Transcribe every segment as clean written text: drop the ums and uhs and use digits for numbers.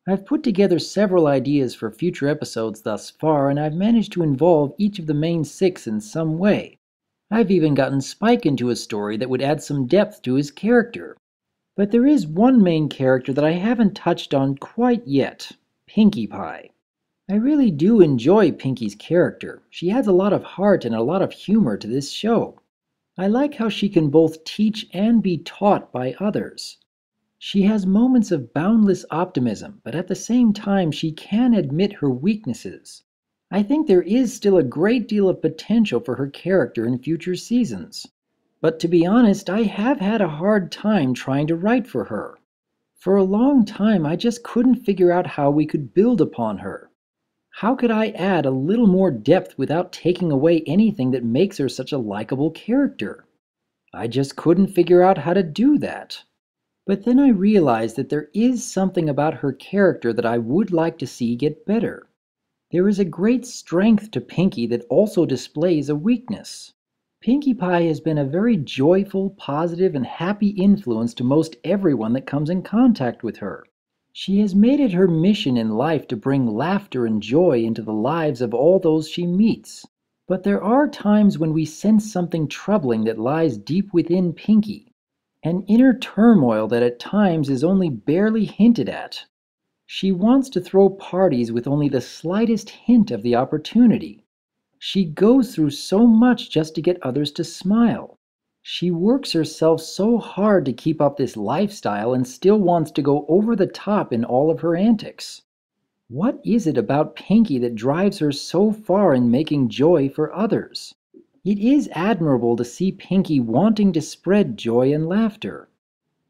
I've put together several ideas for future episodes thus far, and I've managed to involve each of the main 6 in some way. I've even gotten Spike into a story that would add some depth to his character. But there is one main character that I haven't touched on quite yet, Pinkie Pie. I really do enjoy Pinkie's character. She adds a lot of heart and a lot of humor to this show. I like how she can both teach and be taught by others. She has moments of boundless optimism, but at the same time she can admit her weaknesses. I think there is still a great deal of potential for her character in future seasons. But to be honest, I have had a hard time trying to write for her. For a long time I just couldn't figure out how we could build upon her. How could I add a little more depth without taking away anything that makes her such a likable character? I just couldn't figure out how to do that. But then I realized that there is something about her character that I would like to see get better. There is a great strength to Pinkie that also displays a weakness. Pinkie Pie has been a very joyful, positive, and happy influence to most everyone that comes in contact with her. She has made it her mission in life to bring laughter and joy into the lives of all those she meets. But there are times when we sense something troubling that lies deep within Pinkie. An inner turmoil that at times is only barely hinted at. She wants to throw parties with only the slightest hint of the opportunity. She goes through so much just to get others to smile. She works herself so hard to keep up this lifestyle and still wants to go over the top in all of her antics. What is it about Pinkie that drives her so far in making joy for others? It is admirable to see Pinkie wanting to spread joy and laughter.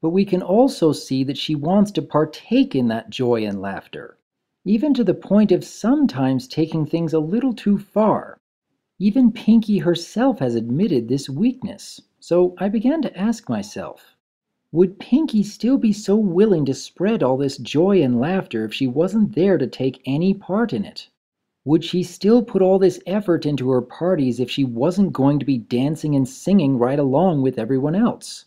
But we can also see that she wants to partake in that joy and laughter, even to the point of sometimes taking things a little too far. Even Pinkie herself has admitted this weakness, so I began to ask myself, would Pinkie still be so willing to spread all this joy and laughter if she wasn't there to take any part in it? Would she still put all this effort into her parties if she wasn't going to be dancing and singing right along with everyone else?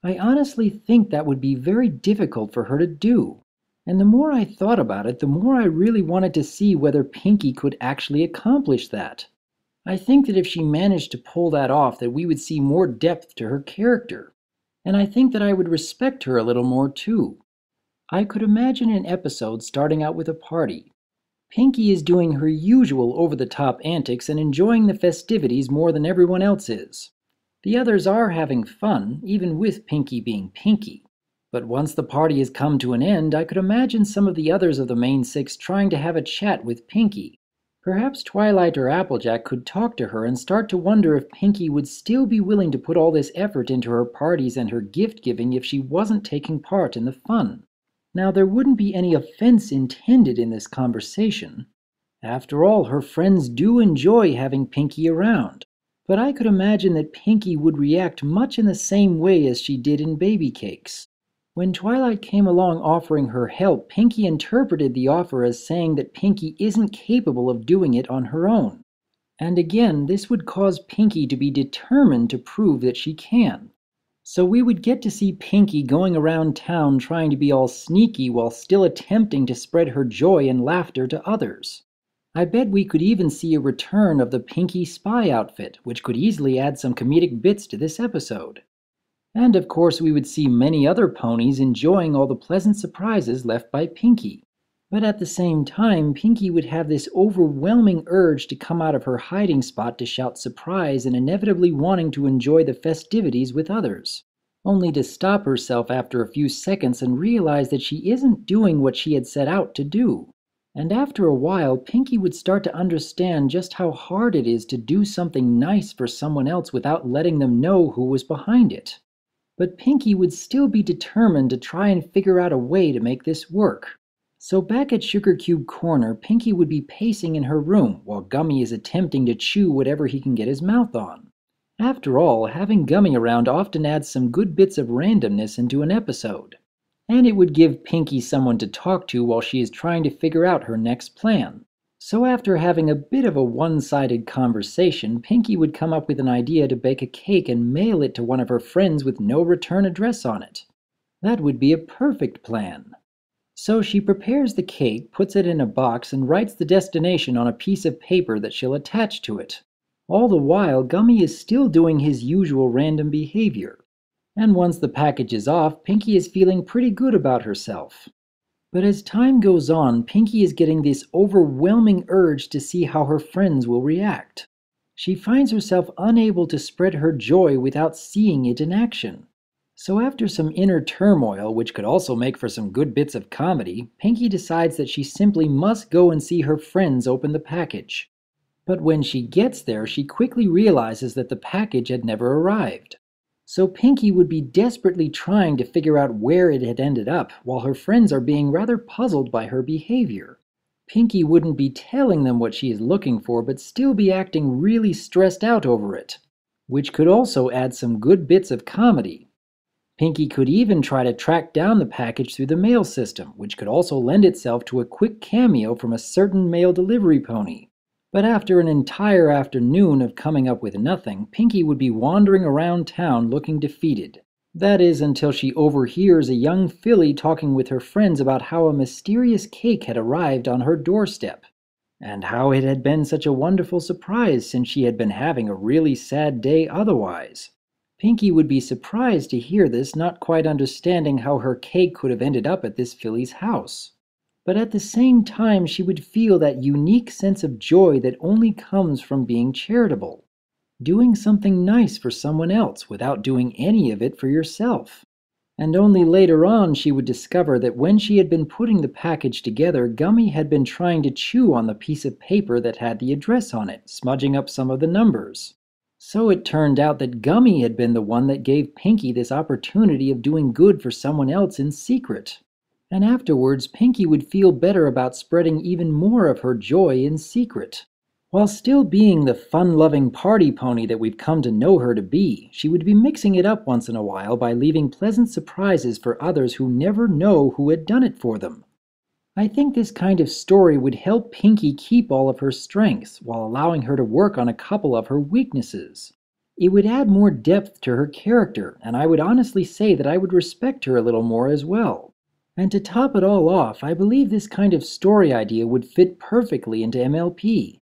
I honestly think that would be very difficult for her to do. And the more I thought about it, the more I really wanted to see whether Pinkie could actually accomplish that. I think that if she managed to pull that off, that we would see more depth to her character. And I think that I would respect her a little more too. I could imagine an episode starting out with a party. Pinkie is doing her usual over-the-top antics and enjoying the festivities more than everyone else is. The others are having fun, even with Pinkie being Pinkie. But once the party has come to an end, I could imagine some of the others of the main 6 trying to have a chat with Pinkie. Perhaps Twilight or Applejack could talk to her and start to wonder if Pinkie would still be willing to put all this effort into her parties and her gift-giving if she wasn't taking part in the fun. Now, there wouldn't be any offense intended in this conversation. After all, her friends do enjoy having Pinkie around. But I could imagine that Pinkie would react much in the same way as she did in Baby Cakes. When Twilight came along offering her help, Pinkie interpreted the offer as saying that Pinkie isn't capable of doing it on her own. And again, this would cause Pinkie to be determined to prove that she can. So we would get to see Pinkie going around town trying to be all sneaky while still attempting to spread her joy and laughter to others. I bet we could even see a return of the Pinkie spy outfit, which could easily add some comedic bits to this episode. And of course we would see many other ponies enjoying all the pleasant surprises left by Pinkie. But at the same time, Pinkie would have this overwhelming urge to come out of her hiding spot to shout surprise and inevitably wanting to enjoy the festivities with others, only to stop herself after a few seconds and realize that she isn't doing what she had set out to do. And after a while, Pinkie would start to understand just how hard it is to do something nice for someone else without letting them know who was behind it. But Pinkie would still be determined to try and figure out a way to make this work. So back at Sugar Cube Corner, Pinkie would be pacing in her room while Gummy is attempting to chew whatever he can get his mouth on. After all, having Gummy around often adds some good bits of randomness into an episode. And it would give Pinkie someone to talk to while she is trying to figure out her next plan. So after having a bit of a one-sided conversation, Pinkie would come up with an idea to bake a cake and mail it to one of her friends with no return address on it. That would be a perfect plan. So she prepares the cake, puts it in a box, and writes the destination on a piece of paper that she'll attach to it. All the while, Gummy is still doing his usual random behavior. And once the package is off, Pinkie is feeling pretty good about herself. But as time goes on, Pinkie is getting this overwhelming urge to see how her friends will react. She finds herself unable to spread her joy without seeing it in action. So after some inner turmoil, which could also make for some good bits of comedy, Pinkie decides that she simply must go and see her friends open the package. But when she gets there, she quickly realizes that the package had never arrived. So Pinkie would be desperately trying to figure out where it had ended up, while her friends are being rather puzzled by her behavior. Pinkie wouldn't be telling them what she is looking for, but still be acting really stressed out over it, which could also add some good bits of comedy. Pinkie could even try to track down the package through the mail system, which could also lend itself to a quick cameo from a certain mail delivery pony. But after an entire afternoon of coming up with nothing, Pinkie would be wandering around town looking defeated. That is until she overhears a young filly talking with her friends about how a mysterious cake had arrived on her doorstep, and how it had been such a wonderful surprise since she had been having a really sad day otherwise. Pinkie would be surprised to hear this, not quite understanding how her cake could have ended up at this filly's house. But at the same time, she would feel that unique sense of joy that only comes from being charitable. Doing something nice for someone else without doing any of it for yourself. And only later on she would discover that when she had been putting the package together, Gummy had been trying to chew on the piece of paper that had the address on it, smudging up some of the numbers. So it turned out that Gummy had been the one that gave Pinkie this opportunity of doing good for someone else in secret. And afterwards, Pinkie would feel better about spreading even more of her joy in secret. While still being the fun-loving party pony that we've come to know her to be, she would be mixing it up once in a while by leaving pleasant surprises for others who never know who had done it for them. I think this kind of story would help Pinkie keep all of her strengths, while allowing her to work on a couple of her weaknesses. It would add more depth to her character, and I would honestly say that I would respect her a little more as well. And to top it all off, I believe this kind of story idea would fit perfectly into MLP.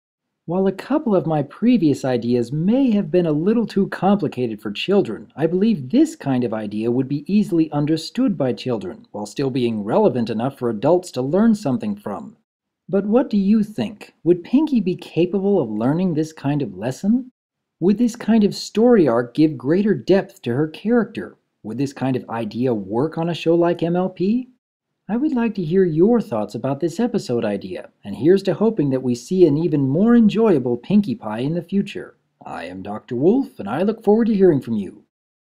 While a couple of my previous ideas may have been a little too complicated for children, I believe this kind of idea would be easily understood by children, while still being relevant enough for adults to learn something from. But what do you think? Would Pinkie be capable of learning this kind of lesson? Would this kind of story arc give greater depth to her character? Would this kind of idea work on a show like MLP? I would like to hear your thoughts about this episode idea, and here's to hoping that we see an even more enjoyable Pinkie Pie in the future. I am Dr. Wolf, and I look forward to hearing from you.